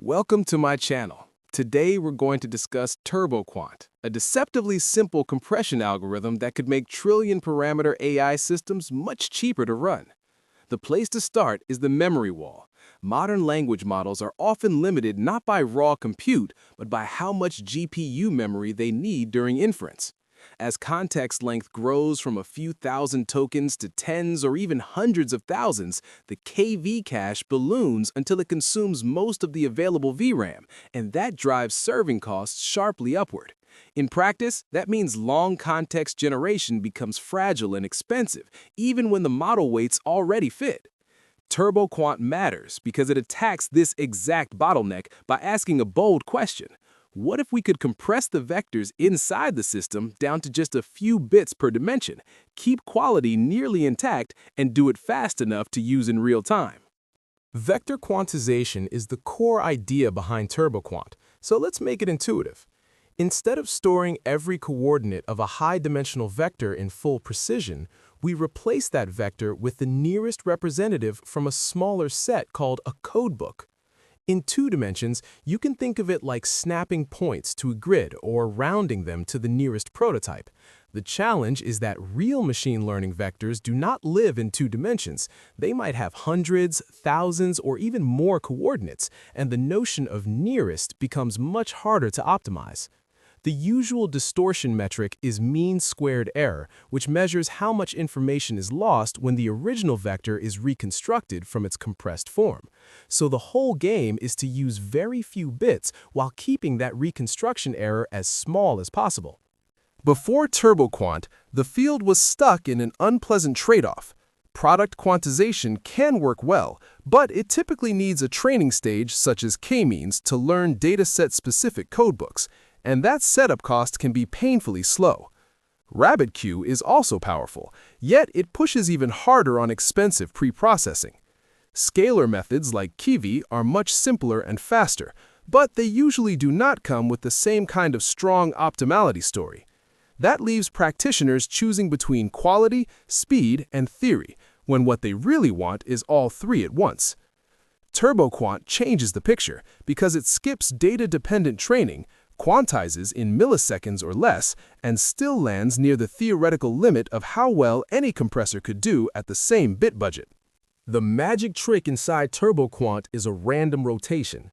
Welcome to my channel. Today we're going to discuss TurboQuant, a deceptively simple compression algorithm that could make trillion-parameter AI systems much cheaper to run. The place to start is the memory wall. Modern language models are often limited not by raw compute, but by how much GPU memory they need during inference. As context length grows from a few thousand tokens to tens or even hundreds of thousands, the KV cache balloons until it consumes most of the available VRAM, and that drives serving costs sharply upward. In practice, that means long context generation becomes fragile and expensive, even when the model weights already fit. TurboQuant matters because it attacks this exact bottleneck by asking a bold question. What if we could compress the vectors inside the system down to just a few bits per dimension, keep quality nearly intact, and do it fast enough to use in real time? Vector quantization is the core idea behind TurboQuant, so let's make it intuitive. Instead of storing every coordinate of a high-dimensional vector in full precision, we replace that vector with the nearest representative from a smaller set called a codebook. In 2 dimensions, you can think of it like snapping points to a grid or rounding them to the nearest prototype. The challenge is that real machine learning vectors do not live in 2 dimensions. They might have hundreds, thousands, or even more coordinates, and the notion of nearest becomes much harder to optimize. The usual distortion metric is mean squared error, which measures how much information is lost when the original vector is reconstructed from its compressed form. So the whole game is to use very few bits while keeping that reconstruction error as small as possible. Before TurboQuant, the field was stuck in an unpleasant trade-off. Product quantization can work well, but it typically needs a training stage such as k-means to learn dataset-specific codebooks, and that setup cost can be painfully slow. RabbitQ is also powerful, yet it pushes even harder on expensive pre-processing. Scalar methods like Kiwi are much simpler and faster, but they usually do not come with the same kind of strong optimality story. That leaves practitioners choosing between quality, speed, and theory, when what they really want is all 3 at once. TurboQuant changes the picture because it skips data-dependent training, quantizes in milliseconds or less, and still lands near the theoretical limit of how well any compressor could do at the same bit budget. The magic trick inside TurboQuant is a random rotation.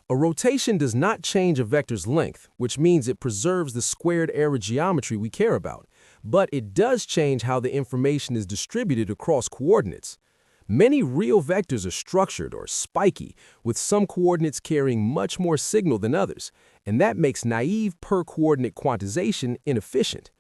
A rotation does not change a vector's length, which means it preserves the squared error geometry we care about, but it does change how the information is distributed across coordinates. Many real vectors are structured or spiky, with some coordinates carrying much more signal than others, and that makes naive per-coordinate quantization inefficient.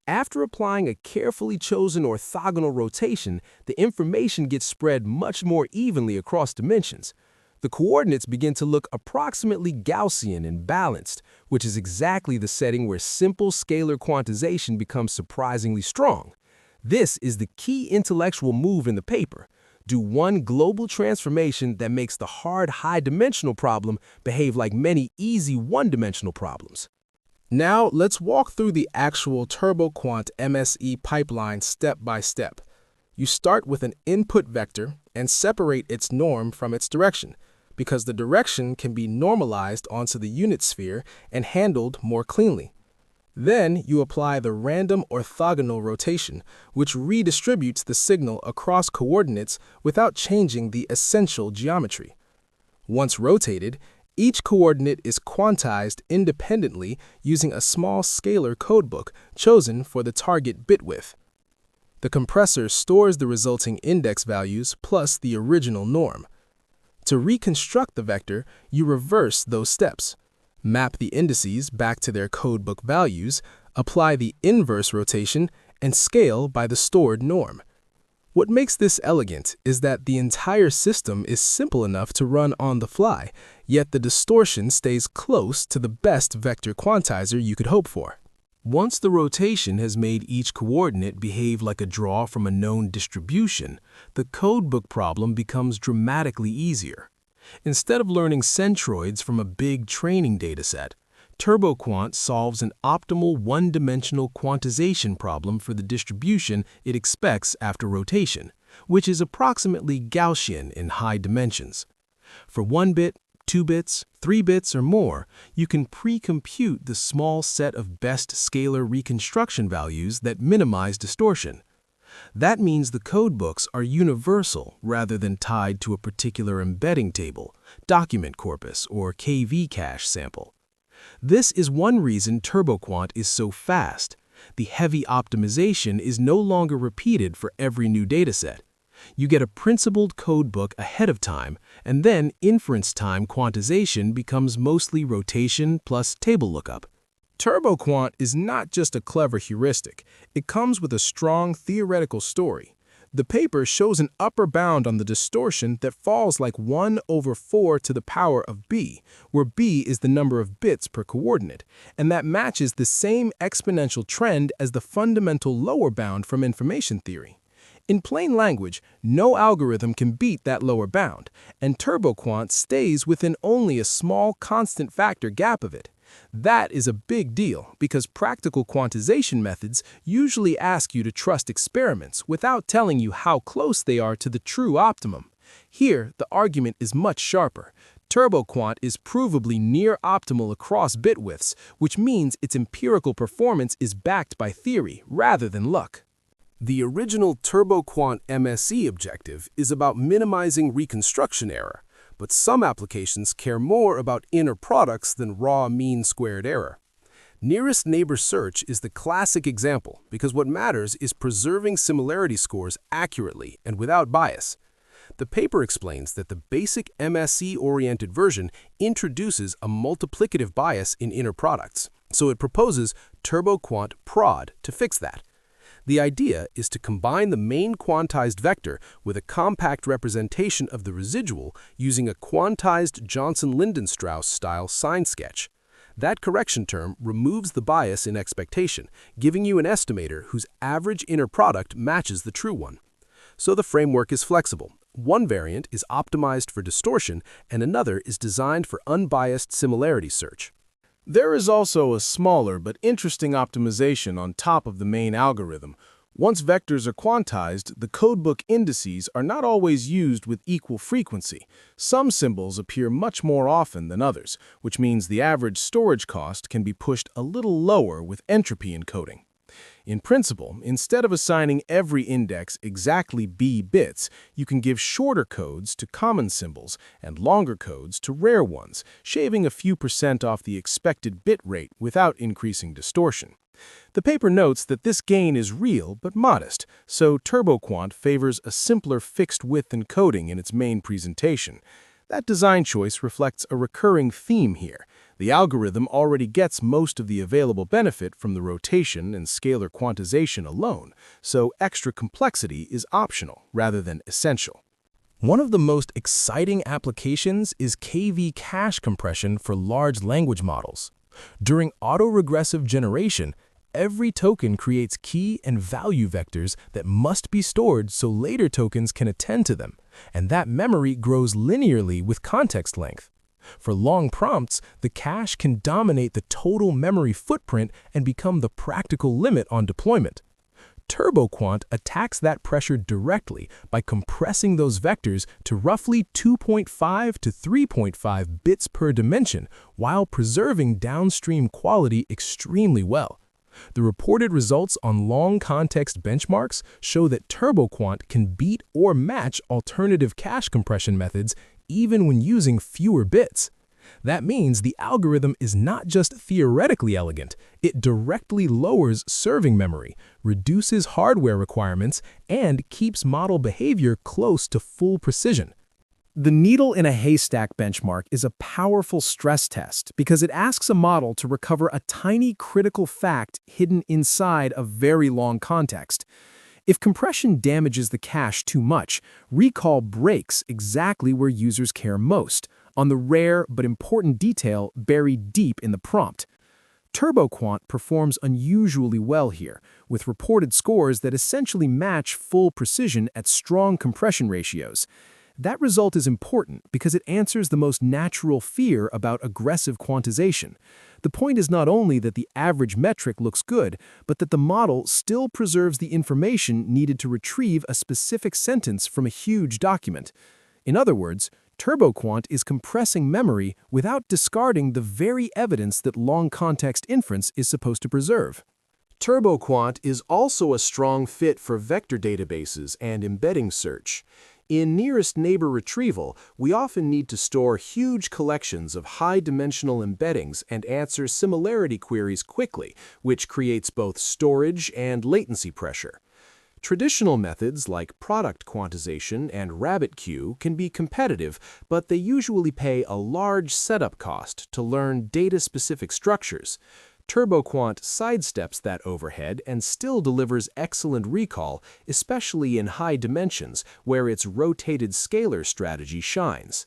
After applying a carefully chosen orthogonal rotation, the information gets spread much more evenly across dimensions. The coordinates begin to look approximately Gaussian and balanced, which is exactly the setting where simple scalar quantization becomes surprisingly strong. This is the key intellectual move in the paper. Do one global transformation that makes the hard high-dimensional problem behave like many easy one-dimensional problems. Now, let's walk through the actual TurboQuant MSE pipeline step by step. You start with an input vector and separate its norm from its direction, because the direction can be normalized onto the unit sphere and handled more cleanly. Then you apply the random orthogonal rotation, which redistributes the signal across coordinates without changing the essential geometry. Once rotated, each coordinate is quantized independently using a small scalar codebook chosen for the target bit width. The compressor stores the resulting index values plus the original norm. To reconstruct the vector, you reverse those steps. Map the indices back to their codebook values, apply the inverse rotation, and scale by the stored norm. What makes this elegant is that the entire system is simple enough to run on the fly, yet the distortion stays close to the best vector quantizer you could hope for. Once the rotation has made each coordinate behave like a draw from a known distribution, the codebook problem becomes dramatically easier. Instead of learning centroids from a big training dataset, TurboQuant solves an optimal one-dimensional quantization problem for the distribution it expects after rotation, which is approximately Gaussian in high dimensions. For 1 bit, 2 bits, 3 bits, or more, you can pre-compute the small set of best scalar reconstruction values that minimize distortion. That means the codebooks are universal rather than tied to a particular embedding table, document corpus, or KV cache sample. This is one reason TurboQuant is so fast. The heavy optimization is no longer repeated for every new dataset. You get a principled codebook ahead of time, and then inference time quantization becomes mostly rotation plus table lookup. TurboQuant is not just a clever heuristic, it comes with a strong theoretical story. The paper shows an upper bound on the distortion that falls like 1 over 4 to the power of b, where b is the number of bits per coordinate, and that matches the same exponential trend as the fundamental lower bound from information theory. In plain language, no algorithm can beat that lower bound, and TurboQuant stays within only a small constant factor gap of it. That is a big deal because practical quantization methods usually ask you to trust experiments without telling you how close they are to the true optimum. Here, the argument is much sharper. TurboQuant is provably near optimal across bit widths, which means its empirical performance is backed by theory rather than luck. The original TurboQuant MSE objective is about minimizing reconstruction error, but some applications care more about inner products than raw mean-squared error. Nearest neighbor search is the classic example because what matters is preserving similarity scores accurately and without bias. The paper explains that the basic MSE-oriented version introduces a multiplicative bias in inner products, so it proposes TurboQuant Prod to fix that. The idea is to combine the main quantized vector with a compact representation of the residual using a quantized Johnson-Lindenstrauss style sign sketch. That correction term removes the bias in expectation, giving you an estimator whose average inner product matches the true one. So the framework is flexible. One variant is optimized for distortion, and another is designed for unbiased similarity search. There is also a smaller but interesting optimization on top of the main algorithm. Once vectors are quantized, the codebook indices are not always used with equal frequency. Some symbols appear much more often than others, which means the average storage cost can be pushed a little lower with entropy encoding. In principle, instead of assigning every index exactly b bits, you can give shorter codes to common symbols and longer codes to rare ones, shaving a few % off the expected bit rate without increasing distortion. The paper notes that this gain is real but modest, so TurboQuant favors a simpler fixed-width encoding in its main presentation. That design choice reflects a recurring theme here. The algorithm already gets most of the available benefit from the rotation and scalar quantization alone, so extra complexity is optional rather than essential. One of the most exciting applications is KV cache compression for large language models. During autoregressive generation, every token creates key and value vectors that must be stored so later tokens can attend to them, and that memory grows linearly with context length. For long prompts, the cache can dominate the total memory footprint and become the practical limit on deployment. TurboQuant attacks that pressure directly by compressing those vectors to roughly 2.5 to 3.5 bits per dimension while preserving downstream quality extremely well. The reported results on long context benchmarks show that TurboQuant can beat or match alternative cache compression methods even when using fewer bits. That means the algorithm is not just theoretically elegant, it directly lowers serving memory, reduces hardware requirements, and keeps model behavior close to full precision. The needle in a haystack benchmark is a powerful stress test because it asks a model to recover a tiny critical fact hidden inside a very long context. If compression damages the cache too much, recall breaks exactly where users care most, on the rare but important detail buried deep in the prompt. TurboQuant performs unusually well here, with reported scores that essentially match full precision at strong compression ratios. That result is important because it answers the most natural fear about aggressive quantization. The point is not only that the average metric looks good, but that the model still preserves the information needed to retrieve a specific sentence from a huge document. In other words, TurboQuant is compressing memory without discarding the very evidence that long-context inference is supposed to preserve. TurboQuant is also a strong fit for vector databases and embedding search. In nearest neighbor retrieval, we often need to store huge collections of high-dimensional embeddings and answer similarity queries quickly, which creates both storage and latency pressure. Traditional methods like product quantization and RabbitQ can be competitive, but they usually pay a large setup cost to learn data-specific structures. TurboQuant sidesteps that overhead and still delivers excellent recall, especially in high dimensions, where its rotated scalar strategy shines.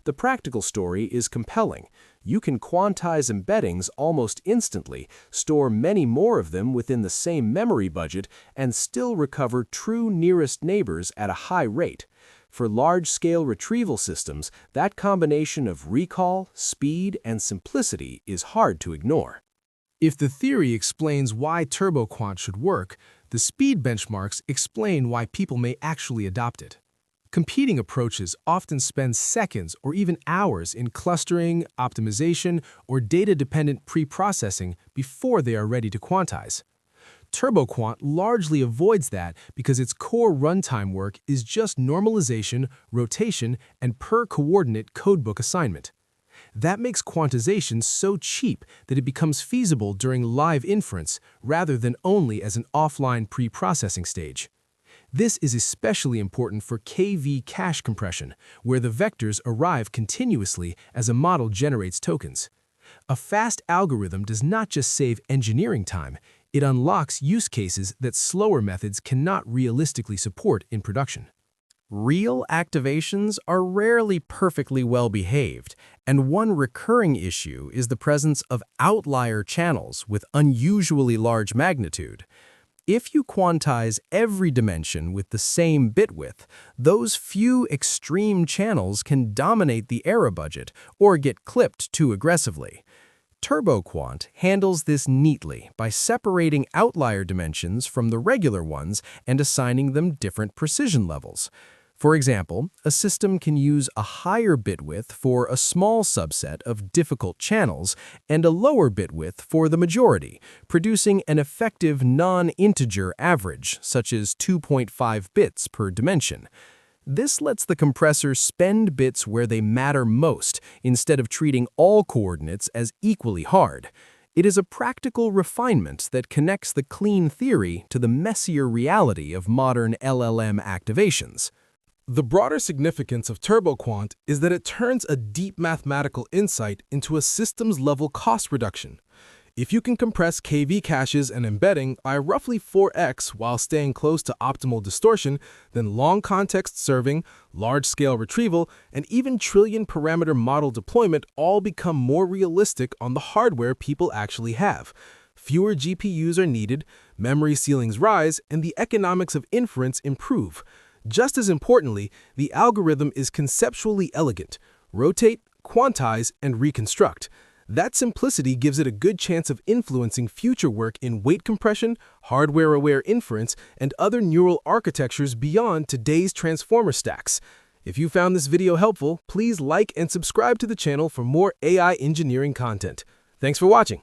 The practical story is compelling. You can quantize embeddings almost instantly, store many more of them within the same memory budget, and still recover true nearest neighbors at a high rate. For large-scale retrieval systems, that combination of recall, speed, and simplicity is hard to ignore. If the theory explains why TurboQuant should work, the speed benchmarks explain why people may actually adopt it. Competing approaches often spend seconds or even hours in clustering, optimization, or data-dependent pre-processing before they are ready to quantize. TurboQuant largely avoids that because its core runtime work is just normalization, rotation, and per-coordinate codebook assignment. That makes quantization so cheap that it becomes feasible during live inference rather than only as an offline pre-processing stage. This is especially important for KV cache compression, where the vectors arrive continuously as a model generates tokens. A fast algorithm does not just save engineering time, it unlocks use cases that slower methods cannot realistically support in production. Real activations are rarely perfectly well-behaved, and one recurring issue is the presence of outlier channels with unusually large magnitude. If you quantize every dimension with the same bit width, those few extreme channels can dominate the error budget or get clipped too aggressively. TurboQuant handles this neatly by separating outlier dimensions from the regular ones and assigning them different precision levels. For example, a system can use a higher bit width for a small subset of difficult channels and a lower bit width for the majority, producing an effective non-integer average, such as 2.5 bits per dimension. This lets the compressor spend bits where they matter most, instead of treating all coordinates as equally hard. It is a practical refinement that connects the clean theory to the messier reality of modern LLM activations. The broader significance of TurboQuant is that it turns a deep mathematical insight into a systems-level cost reduction. If you can compress KV caches and embedding by roughly 4x while staying close to optimal distortion, then long-context serving, large-scale retrieval, and even trillion-parameter model deployment all become more realistic on the hardware people actually have. Fewer GPUs are needed, memory ceilings rise, and the economics of inference improve. Just as importantly, the algorithm is conceptually elegant. Rotate, quantize, and reconstruct. That simplicity gives it a good chance of influencing future work in weight compression, hardware-aware inference, and other neural architectures beyond today's transformer stacks. If you found this video helpful, please like and subscribe to the channel for more AI engineering content. Thanks for watching.